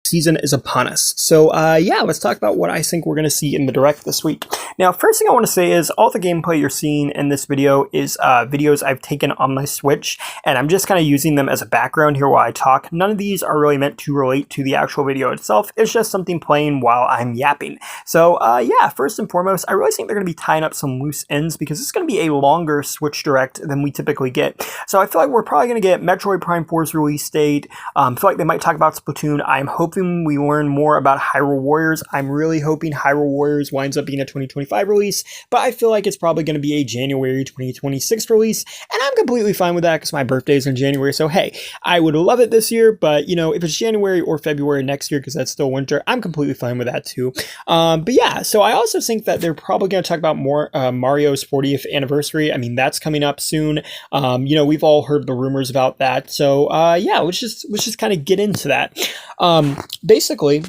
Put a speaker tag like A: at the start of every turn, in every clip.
A: season is upon us. So yeah, let's talk about what I think we're going to see in the Direct this week. Now, first thing I want to say is all the gameplay you're seeing in this video is videos I've taken on my Switch, and I'm just kind of using them as a background here while I talk. None of these are really meant to relate to the actual video itself. It's just something playing while I'm yapping. So yeah, first and foremost, I really think they're going to be tying up some loose ends because it's going to be a longer Switch Direct than we typically get. So I feel like we're probably going to get Metroid Prime 4's release date. I feel like they might talk about Splatoon. I'm hoping we learn more about Hyrule Warriors. I'm really hoping Hyrule Warriors winds up being a 2025 release, but I feel like it's probably going to be a January 2026 release, and I'm completely fine with that because my birthday is in January, so hey, I would love it this year, but you know, if it's January or February next year because that's still winter, I'm completely fine with that too. But yeah, so I also think that they're probably going to talk about more Mario's 40th anniversary. I mean, that's coming up soon. You know, we've all heard the rumors about that, so yeah, let's just kind of get into that. Basically,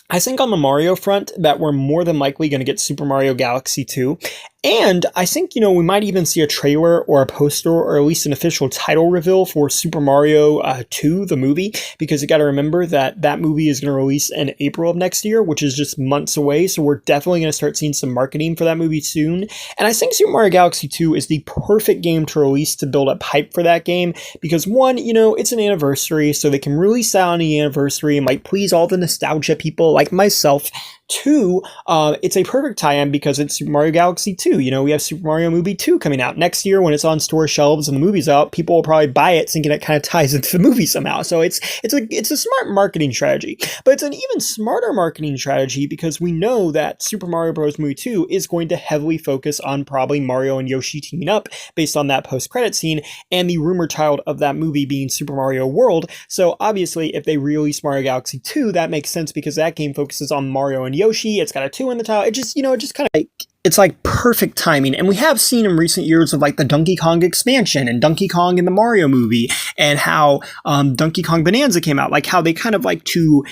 A: I think on the Mario front that we're more than likely going to get Super Mario Galaxy 2. And I think, you know, we might even see a trailer or a poster or at least an official title reveal for Super Mario 2, the movie, because you got to remember that that movie is going to release in April of next year, which is just months away. So we're definitely going to start seeing some marketing for that movie soon. And I think Super Mario Galaxy 2 is the perfect game to release to build up hype for that game because one, you know, it's an anniversary, so they can release that on the anniversary and might please all the nostalgia people like myself. Two, it's a perfect tie-in because it's Super Mario Galaxy 2. You know, we have Super Mario Movie 2 coming out next year when it's on store shelves and the movie's out. People will probably buy it thinking it kind of ties into the movie somehow. So it's a smart marketing strategy, but it's an even smarter marketing strategy because we know that Super Mario Bros. Movie 2 is going to heavily focus on probably Mario and Yoshi teaming up based on that post-credit scene and the rumor child of that movie being Super Mario World. So obviously, if they release Mario Galaxy 2, that makes sense because that game focuses on Mario and Yoshi. It's got a 2 in the title. It just, you know, it just kind of like, it's like perfect timing. And we have seen in recent years of like the Donkey Kong expansion and Donkey Kong in the Mario movie and how Donkey Kong Bonanza came out, like how they kind of like to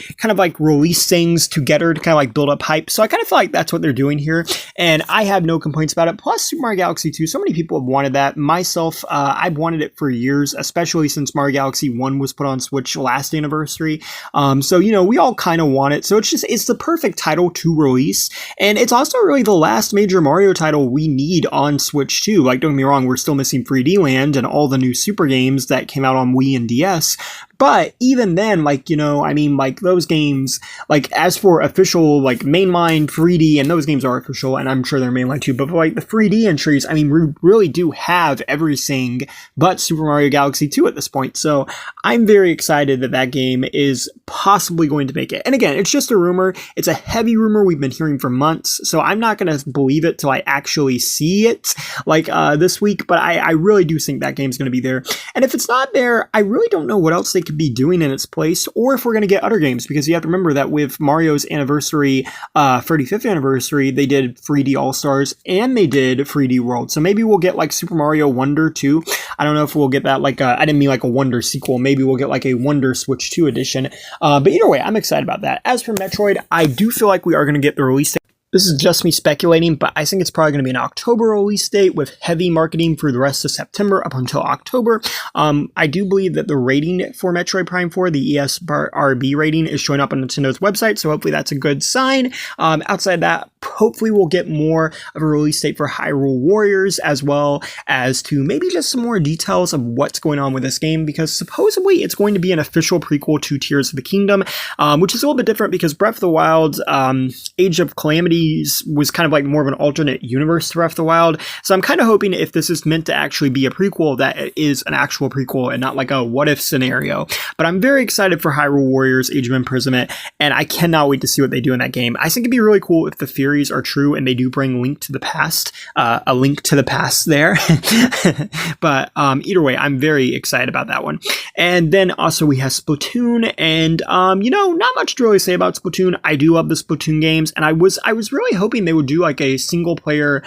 A: release things together to kind of like build up hype. So I kind of feel like that's what they're doing here. And I have no complaints about it. Plus Super Mario Galaxy 2, so many people have wanted that. Myself, I've wanted it for years, especially since Mario Galaxy 1 was put on Switch last anniversary. So, you know, we all kind of want it. So it's the perfect title to release. And it's also really the last major Mario title we need on Switch too. Like, don't get me wrong, we're still missing 3D Land and all the new Super games that came out on Wii and DS. But even then, like, you know, I mean, like those games, like as for official, like mainline 3D, and those games are official, and I'm sure they're mainline too, but like the 3D entries, I mean, we really do have everything but Super Mario Galaxy 2 at this point. So I'm very excited that that game is possibly going to make it. And again, it's just a rumor. It's a heavy rumor we've been hearing for months. So I'm not going to believe it till I actually see it like this week. But I really do think that game's going to be there. And if it's not there, I really don't know what else they could be doing in its place, or if we're going to get other games, because you have to remember that with Mario's anniversary, 35th anniversary, they did 3D All-Stars and they did 3D World. So maybe we'll get like Super Mario Wonder 2. I don't know if we'll get that like I didn't mean like a Wonder sequel. Maybe we'll get like a Wonder Switch 2 edition. But either way, I'm excited about that. As for Metroid, I do feel like we are going to get the release date. This is just me speculating, but I think it's probably going to be an October release date with heavy marketing for the rest of September up until October. I do believe that the rating for Metroid Prime 4, the ESRB rating, is showing up on Nintendo's website, so hopefully that's a good sign. Outside that, hopefully we'll get more of a release date for Hyrule Warriors, as well as to maybe just some more details of what's going on with this game, because supposedly it's going to be an official prequel to Tears of the Kingdom, which is a little bit different because Breath of the Wild, Age of Calamity was kind of like more of an alternate universe to Breath of the Wild. So I'm kind of hoping if this is meant to actually be a prequel, that it is an actual prequel and not like a what if scenario. But I'm very excited for Hyrule Warriors Age of Imprisonment, and I cannot wait to see what they do in that game. I think it'd be really cool if the theories are true and they do bring Link to the Past, a Link to the Past there. But either way, I'm very excited about that one. And then also we have Splatoon, and you know, not much to really say about Splatoon. I do love the Splatoon games, and I was really hoping they would do like a single player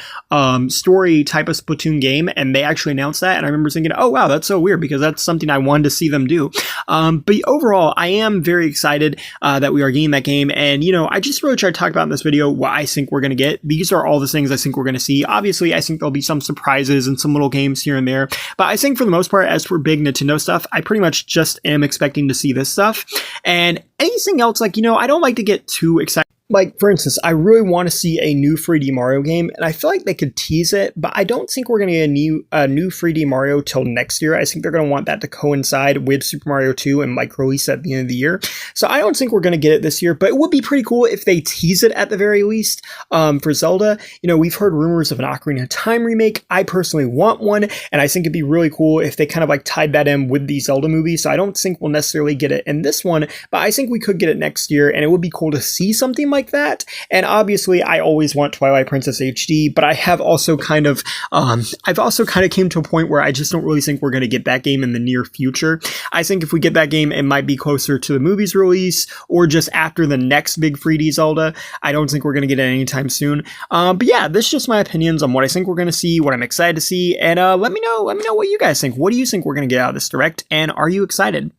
A: story type of Splatoon game, and they actually announced that, and I remember thinking, oh wow, that's so weird, because that's something I wanted to see them do. But overall, I am very excited that we are getting that game, and I just really tried to talk about in this video what I think we're going to get. These are all the things I think we're going to see. Obviously, I think there'll be some surprises and some little games here and there, but I think for the most part, as for big Nintendo stuff, I pretty much just am expecting to see this stuff. And anything else, like, I don't like to get too excited. Like, for instance, I really want to see a new 3D Mario game, and I feel like they could tease it, but I don't think we're going to get a new 3D Mario till next year. I think they're going to want that to coincide with Super Mario 2 and like release at the end of the year. So I don't think we're going to get it this year, but it would be pretty cool if they tease it at the very least. For Zelda, we've heard rumors of an Ocarina of Time remake. I personally want one, and I think it'd be really cool if they kind of like tied that in with the Zelda movie. So I don't think we'll necessarily get it in this one, but I think we could get it next year, and it would be cool to see something like that. And obviously, I always want Twilight Princess HD, but I have also kind of, came to a point where I just don't really think we're going to get that game in the near future. I think if we get that game, it might be closer to the movie's release or just after the next big 3D Zelda. I don't think we're going to get it anytime soon. But yeah, this is just my opinions on what I think we're going to see, what I'm excited to see, and let me know what you guys think. What do you think we're going to get out of this Direct, and are you excited?